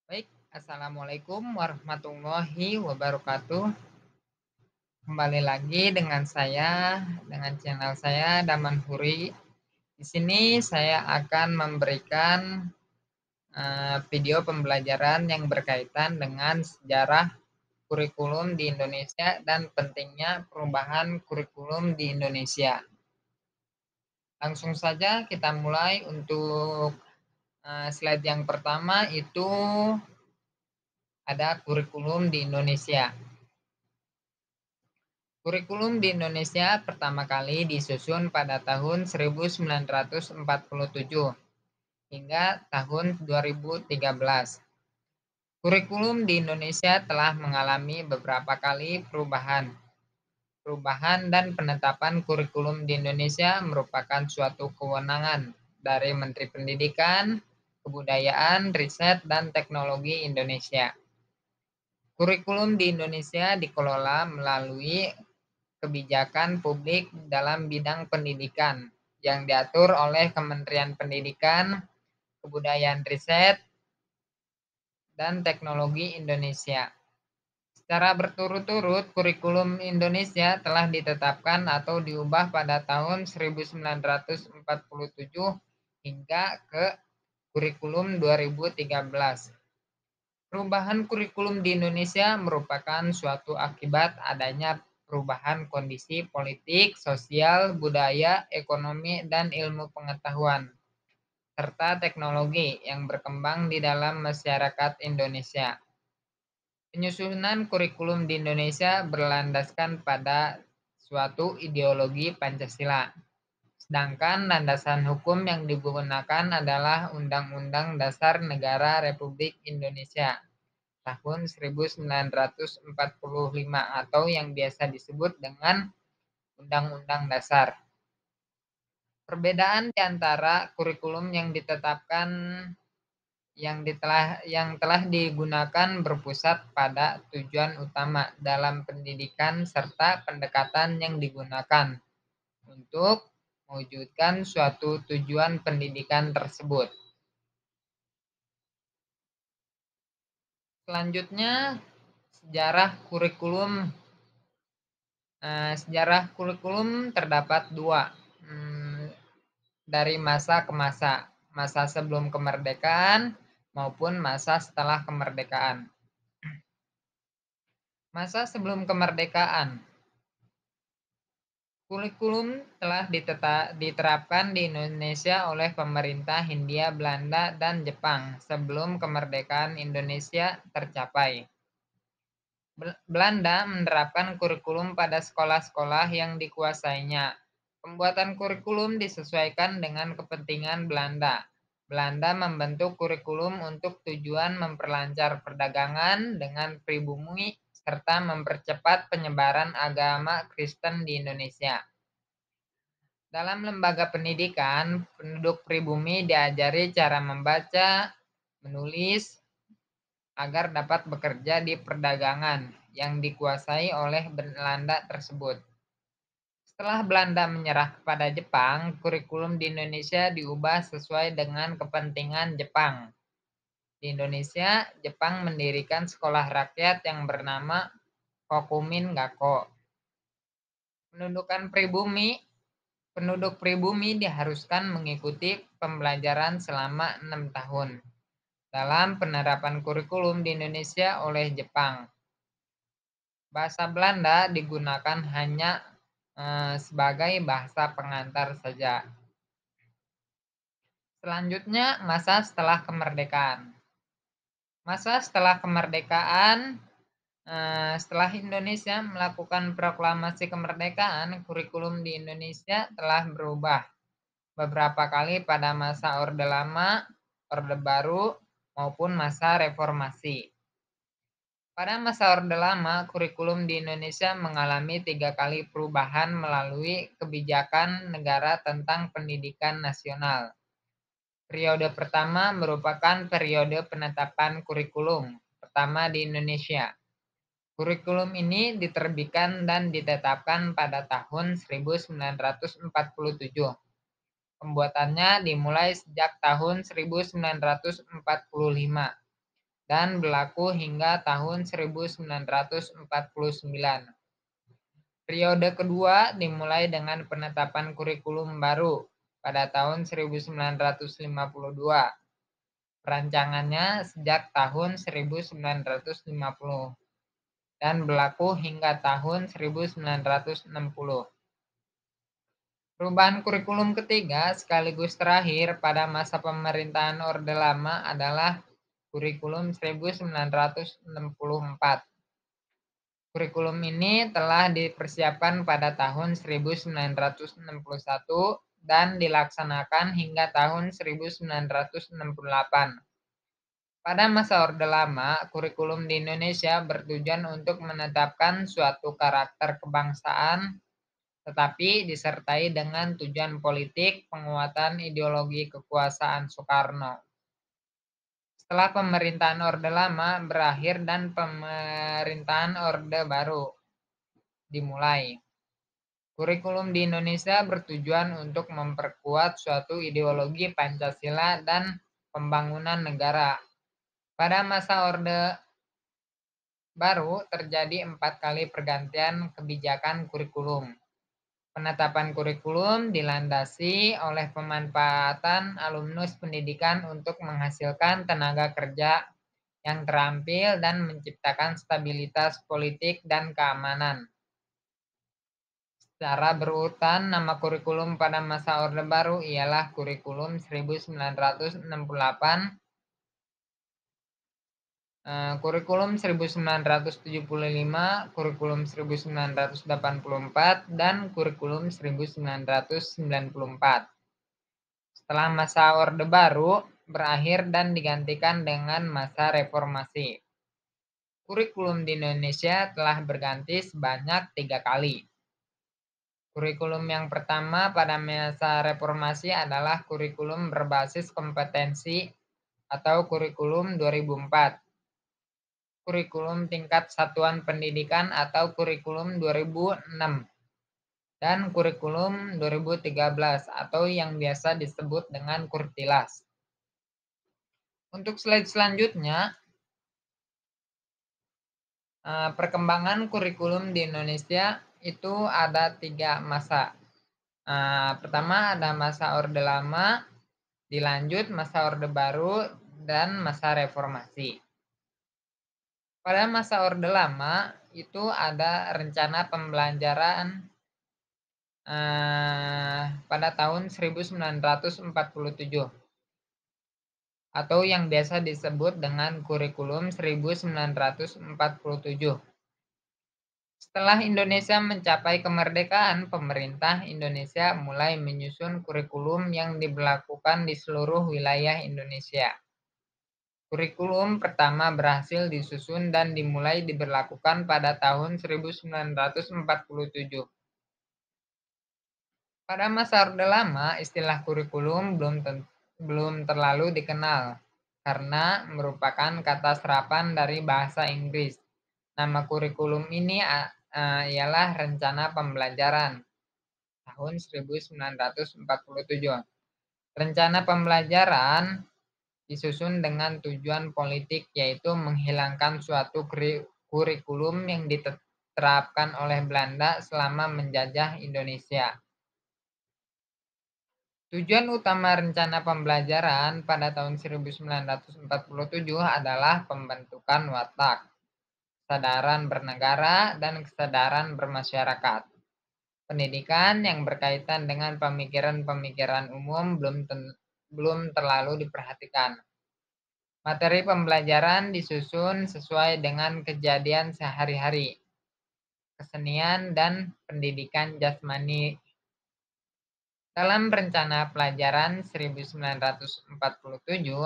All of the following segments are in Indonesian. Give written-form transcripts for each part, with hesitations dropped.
Baik, assalamualaikum warahmatullahi wabarakatuh. Kembali lagi dengan saya, dengan channel saya Daman Huri. Di sini saya akan memberikan video pembelajaran yang berkaitan dengan sejarah kurikulum di Indonesia dan pentingnya perubahan kurikulum di Indonesia. Langsung saja kita mulai untuk slide yang pertama itu ada kurikulum di Indonesia. Kurikulum di Indonesia pertama kali disusun pada tahun 1947 hingga tahun 2013. Kurikulum di Indonesia telah mengalami beberapa kali perubahan. Perubahan dan penetapan kurikulum di Indonesia merupakan suatu kewenangan dari Menteri Pendidikan, Kebudayaan, Riset, dan Teknologi Indonesia. Kurikulum di Indonesia dikelola melalui kebijakan publik dalam bidang pendidikan yang diatur oleh Kementerian Pendidikan, Kebudayaan Riset, dan Teknologi Indonesia. Secara berturut-turut, kurikulum Indonesia telah ditetapkan atau diubah pada tahun 1947 hingga ke kurikulum 2013. Perubahan kurikulum di Indonesia merupakan suatu akibat adanya perubahan kondisi politik, sosial, budaya, ekonomi, dan ilmu pengetahuan, serta teknologi yang berkembang di dalam masyarakat Indonesia. Penyusunan kurikulum di Indonesia berlandaskan pada suatu ideologi Pancasila, sedangkan landasan hukum yang digunakan adalah Undang-Undang Dasar Negara Republik Indonesia tahun 1945 atau yang biasa disebut dengan Undang-Undang Dasar. Perbedaan di antara kurikulum yang ditetapkan yang telah digunakan berpusat pada tujuan utama dalam pendidikan serta pendekatan yang digunakan untuk mewujudkan suatu tujuan pendidikan tersebut. Selanjutnya, sejarah kurikulum. Sejarah kurikulum terdapat dua, dari masa ke masa sebelum kemerdekaan maupun masa setelah kemerdekaan. Masa sebelum kemerdekaan, kurikulum telah diterapkan di Indonesia oleh pemerintah Hindia Belanda dan Jepang sebelum kemerdekaan Indonesia tercapai. Belanda menerapkan kurikulum pada sekolah-sekolah yang dikuasainya. Pembuatan kurikulum disesuaikan dengan kepentingan Belanda. Belanda membentuk kurikulum untuk tujuan memperlancar perdagangan dengan pribumi serta mempercepat penyebaran agama Kristen di Indonesia. Dalam lembaga pendidikan, penduduk pribumi diajari cara membaca, menulis, agar dapat bekerja di perdagangan yang dikuasai oleh Belanda tersebut. Setelah Belanda menyerah kepada Jepang, kurikulum di Indonesia diubah sesuai dengan kepentingan Jepang. Di Indonesia, Jepang mendirikan sekolah rakyat yang bernama Kokumin Gakko. Penduduk pribumi diharuskan mengikuti pembelajaran selama 6 tahun dalam penerapan kurikulum di Indonesia oleh Jepang. Bahasa Belanda digunakan hanya sebagai bahasa pengantar saja. Selanjutnya, masa setelah kemerdekaan. Masa setelah kemerdekaan, setelah Indonesia melakukan proklamasi kemerdekaan, kurikulum di Indonesia telah berubah beberapa kali pada masa Orde Lama, Orde Baru, maupun masa reformasi. Pada masa Orde Lama, kurikulum di Indonesia mengalami 3 kali perubahan melalui kebijakan negara tentang pendidikan nasional. Periode pertama merupakan periode penetapan kurikulum pertama di Indonesia. Kurikulum ini diterbitkan dan ditetapkan pada tahun 1947. Pembuatannya dimulai sejak tahun 1945. dan berlaku hingga tahun 1949. Periode kedua dimulai dengan penetapan kurikulum baru pada tahun 1952. Perancangannya sejak tahun 1950 dan berlaku hingga tahun 1960. Perubahan kurikulum ketiga sekaligus terakhir pada masa pemerintahan Orde Lama adalah kurikulum 1964. Kurikulum ini telah dipersiapkan pada tahun 1961 dan dilaksanakan hingga tahun 1968. Pada masa Orde Lama, kurikulum di Indonesia bertujuan untuk menetapkan suatu karakter kebangsaan, tetapi disertai dengan tujuan politik penguatan ideologi kekuasaan Soekarno. Setelah pemerintahan Orde Lama berakhir dan pemerintahan Orde Baru dimulai, kurikulum di Indonesia bertujuan untuk memperkuat suatu ideologi Pancasila dan pembangunan negara. Pada masa Orde Baru terjadi 4 kali pergantian kebijakan kurikulum. Penetapan kurikulum dilandasi oleh pemanfaatan alumnus pendidikan untuk menghasilkan tenaga kerja yang terampil dan menciptakan stabilitas politik dan keamanan. Secara berurutan, nama kurikulum pada masa Orde Baru ialah kurikulum 1968, kurikulum 1975, kurikulum 1984, dan kurikulum 1994. Setelah masa Orde Baru berakhir dan digantikan dengan masa reformasi, kurikulum di Indonesia telah berganti sebanyak 3 kali. Kurikulum yang pertama pada masa reformasi adalah kurikulum berbasis kompetensi atau kurikulum 2004. Kurikulum tingkat satuan pendidikan atau kurikulum 2006, dan kurikulum 2013 atau yang biasa disebut dengan Kurtilas. Untuk slide selanjutnya, perkembangan kurikulum di Indonesia itu ada 3 masa. Pertama ada masa Orde Lama, dilanjut masa Orde Baru, dan masa reformasi. Pada masa Orde Lama itu ada rencana pembelajaran pada tahun 1947 atau yang biasa disebut dengan kurikulum 1947. Setelah Indonesia mencapai kemerdekaan, pemerintah Indonesia mulai menyusun kurikulum yang diberlakukan di seluruh wilayah Indonesia. Kurikulum pertama berhasil disusun dan dimulai diberlakukan pada tahun 1947. Pada masa Orde Lama, istilah kurikulum belum terlalu dikenal karena merupakan kata serapan dari bahasa Inggris. Nama kurikulum ini ialah Rencana Pembelajaran tahun 1947. Rencana pembelajaran disusun dengan tujuan politik, yaitu menghilangkan suatu kurikulum yang diterapkan oleh Belanda selama menjajah Indonesia. Tujuan utama rencana pembelajaran pada tahun 1947 adalah pembentukan watak, kesadaran bernegara, dan kesadaran bermasyarakat. Pendidikan yang berkaitan dengan pemikiran-pemikiran umum belum terlalu diperhatikan. Materi pembelajaran disusun sesuai dengan kejadian sehari-hari, kesenian, dan pendidikan jasmani. Dalam rencana pelajaran 1947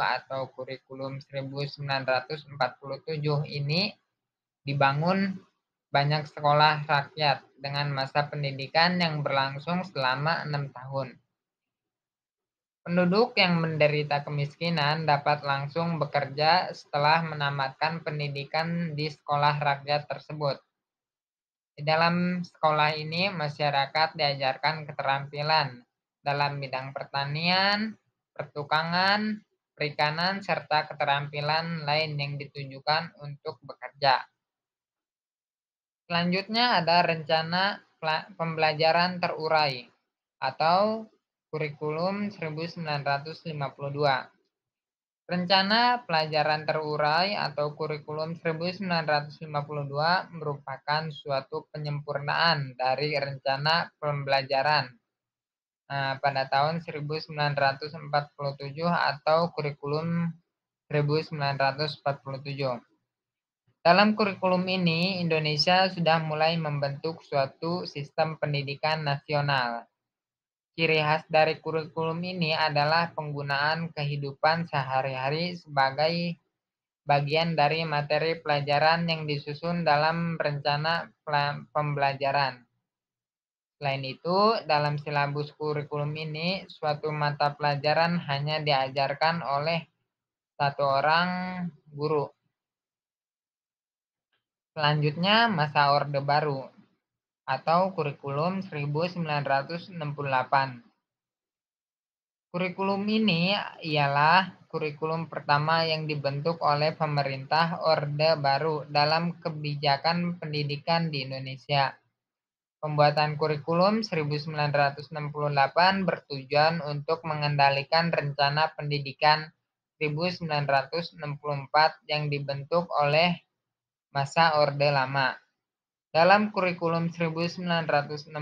atau kurikulum 1947 ini dibangun banyak sekolah rakyat dengan masa pendidikan yang berlangsung selama 6 tahun. Penduduk yang menderita kemiskinan dapat langsung bekerja setelah menamatkan pendidikan di sekolah rakyat tersebut. Di dalam sekolah ini, masyarakat diajarkan keterampilan dalam bidang pertanian, pertukangan, perikanan, serta keterampilan lain yang ditunjukkan untuk bekerja. Selanjutnya ada rencana pembelajaran terurai atau kurikulum 1952. Rencana pelajaran terurai atau kurikulum 1952 merupakan suatu penyempurnaan dari rencana pembelajaran pada tahun 1947 atau kurikulum 1947. Dalam kurikulum ini, Indonesia sudah mulai membentuk suatu sistem pendidikan nasional. Ciri khas dari kurikulum ini adalah penggunaan kehidupan sehari-hari sebagai bagian dari materi pelajaran yang disusun dalam rencana pembelajaran. Selain itu, dalam silabus kurikulum ini, suatu mata pelajaran hanya diajarkan oleh satu orang guru. Selanjutnya, masa Orde Baru atau kurikulum 1968. Kurikulum ini ialah kurikulum pertama yang dibentuk oleh pemerintah Orde Baru dalam kebijakan pendidikan di Indonesia. Pembuatan kurikulum 1968 bertujuan untuk mengendalikan rencana pendidikan 1964 yang dibentuk oleh masa Orde Lama. Dalam kurikulum 1968,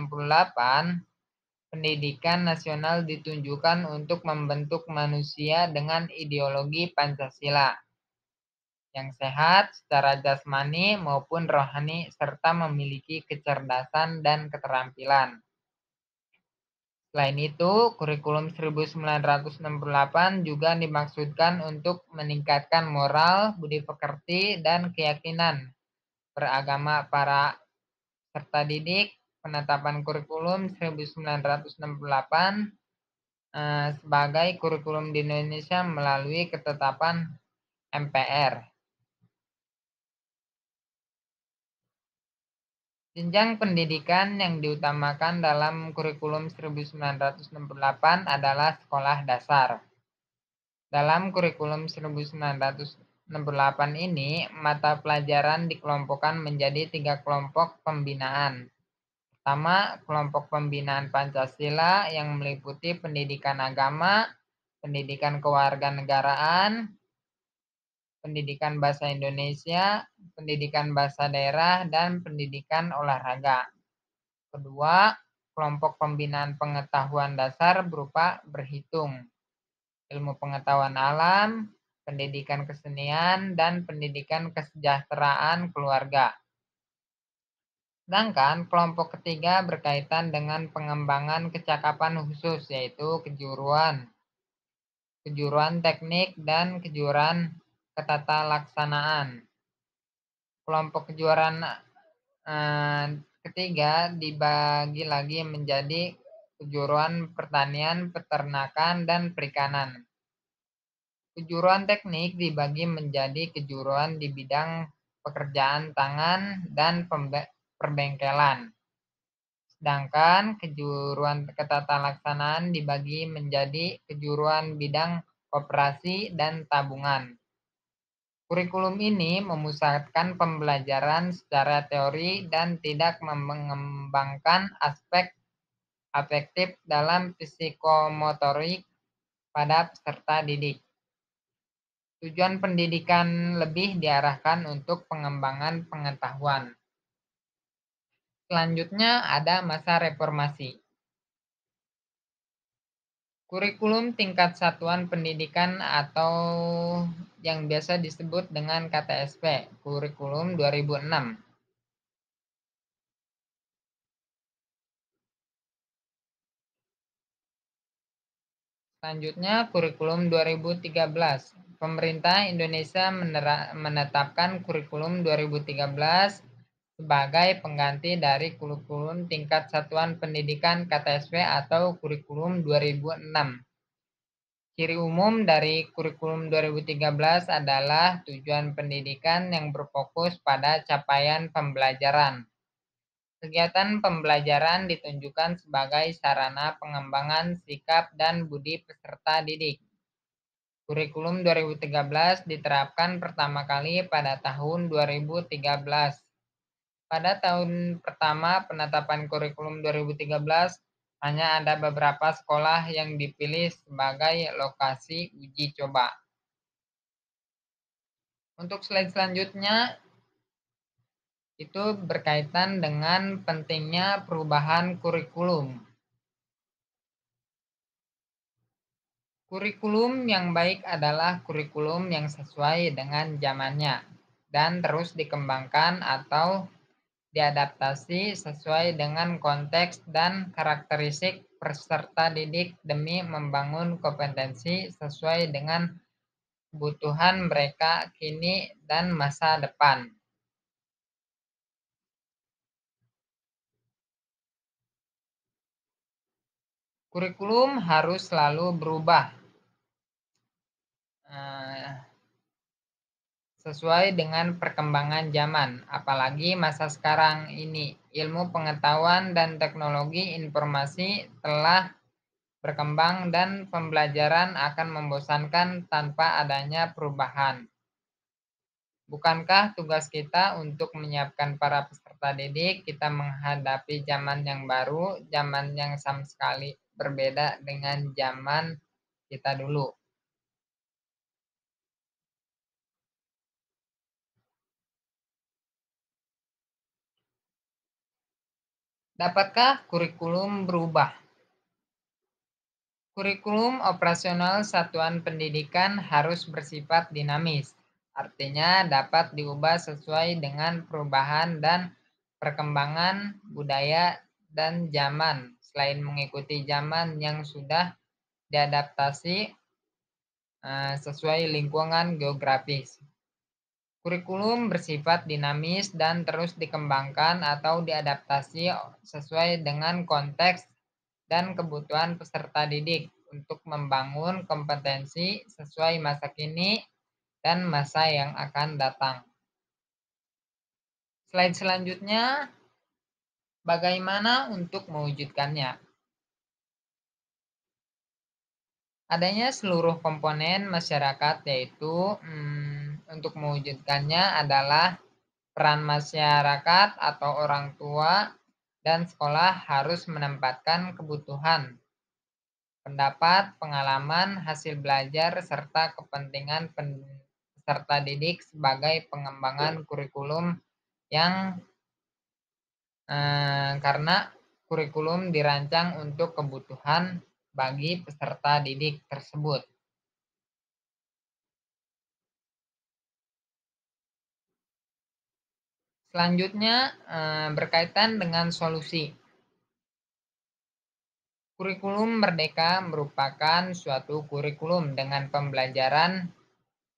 pendidikan nasional ditunjukkan untuk membentuk manusia dengan ideologi Pancasila yang sehat secara jasmani maupun rohani serta memiliki kecerdasan dan keterampilan. Selain itu, kurikulum 1968 juga dimaksudkan untuk meningkatkan moral, budi pekerti, dan keyakinan beragama para peserta didik. Penetapan kurikulum 1968 sebagai kurikulum di Indonesia melalui ketetapan MPR. Jenjang pendidikan yang diutamakan dalam kurikulum 1968 adalah sekolah dasar. Dalam kurikulum 1968 ini, mata pelajaran dikelompokkan menjadi 3 kelompok pembinaan. Pertama, kelompok pembinaan Pancasila yang meliputi pendidikan agama, pendidikan kewarganegaraan, pendidikan bahasa Indonesia, pendidikan bahasa daerah, dan pendidikan olahraga. Kedua, kelompok pembinaan pengetahuan dasar berupa berhitung, ilmu pengetahuan alam, pendidikan kesenian, dan pendidikan kesejahteraan keluarga. Sedangkan kelompok ketiga berkaitan dengan pengembangan kecakapan khusus, yaitu kejuruan teknik, dan kejuruan ketatalaksanaan. Kelompok kejuruan ketiga dibagi lagi menjadi kejuruan pertanian, peternakan, dan perikanan. Kejuruan teknik dibagi menjadi kejuruan di bidang pekerjaan tangan dan perbengkelan. Sedangkan kejuruan ketatalaksanaan dibagi menjadi kejuruan bidang koperasi dan tabungan. Kurikulum ini memusatkan pembelajaran secara teori dan tidak mengembangkan aspek afektif dalam psikomotorik pada peserta didik. Tujuan pendidikan lebih diarahkan untuk pengembangan pengetahuan. Selanjutnya ada masa reformasi. Kurikulum tingkat satuan pendidikan atau yang biasa disebut dengan KTSP, kurikulum 2006. Selanjutnya kurikulum 2013. Pemerintah Indonesia menetapkan kurikulum 2013 sebagai pengganti dari kurikulum tingkat satuan pendidikan KTSP atau kurikulum 2006. Ciri umum dari kurikulum 2013 adalah tujuan pendidikan yang berfokus pada capaian pembelajaran. Kegiatan pembelajaran ditunjukkan sebagai sarana pengembangan sikap dan budi peserta didik. Kurikulum 2013 diterapkan pertama kali pada tahun 2013. Pada tahun pertama penetapan kurikulum 2013, hanya ada beberapa sekolah yang dipilih sebagai lokasi uji coba. Untuk slide selanjutnya, itu berkaitan dengan pentingnya perubahan kurikulum. Kurikulum yang baik adalah kurikulum yang sesuai dengan zamannya dan terus dikembangkan atau diadaptasi sesuai dengan konteks dan karakteristik peserta didik demi membangun kompetensi sesuai dengan kebutuhan mereka kini dan masa depan. Kurikulum harus selalu berubah sesuai dengan perkembangan zaman, apalagi masa sekarang ini. Ilmu pengetahuan dan teknologi informasi telah berkembang dan pembelajaran akan membosankan tanpa adanya perubahan. Bukankah tugas kita untuk menyiapkan para peserta didik kita menghadapi zaman yang baru, zaman yang sama sekali berbeda dengan zaman kita dulu? Dapatkah kurikulum berubah? Kurikulum operasional satuan pendidikan harus bersifat dinamis, artinya dapat diubah sesuai dengan perubahan dan perkembangan budaya dan zaman, selain mengikuti zaman yang sudah diadaptasi sesuai lingkungan geografis. Kurikulum bersifat dinamis dan terus dikembangkan atau diadaptasi sesuai dengan konteks dan kebutuhan peserta didik untuk membangun kompetensi sesuai masa kini dan masa yang akan datang. Slide selanjutnya, bagaimana untuk mewujudkannya? Adanya seluruh komponen masyarakat, yaitu untuk mewujudkannya adalah peran masyarakat atau orang tua dan sekolah harus menempatkan kebutuhan, pendapat, pengalaman, hasil belajar, serta kepentingan peserta didik sebagai pengembangan kurikulum yang karena kurikulum dirancang untuk kebutuhan bagi peserta didik tersebut. Selanjutnya berkaitan dengan solusi. Kurikulum Merdeka merupakan suatu kurikulum dengan pembelajaran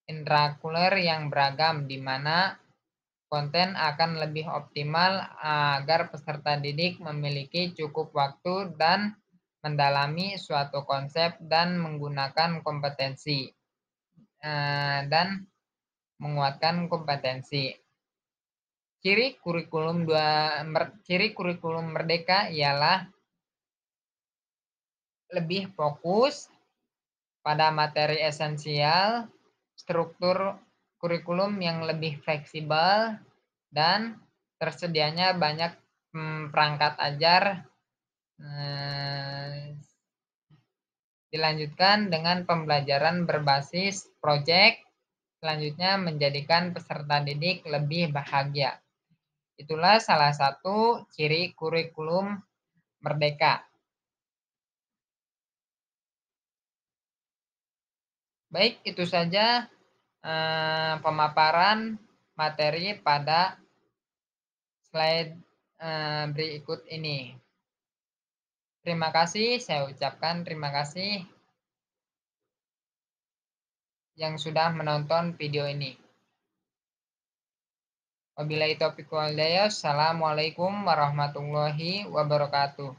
intrakurikuler yang beragam, di mana konten akan lebih optimal agar peserta didik memiliki cukup waktu dan mendalami suatu konsep dan menggunakan kompetensi dan menguatkan kompetensi. Ciri kurikulum Merdeka ialah lebih fokus pada materi esensial, struktur kurikulum yang lebih fleksibel, dan tersedianya banyak perangkat ajar. Dilanjutkan dengan pembelajaran berbasis proyek, selanjutnya menjadikan peserta didik lebih bahagia. Itulah salah satu ciri kurikulum Merdeka. Baik, itu saja pemaparan materi pada slide berikut ini. Terima kasih, saya ucapkan terima kasih yang sudah menonton video ini. Wabillahi taufiq wal hidayah. Assalamualaikum warahmatullahi wabarakatuh.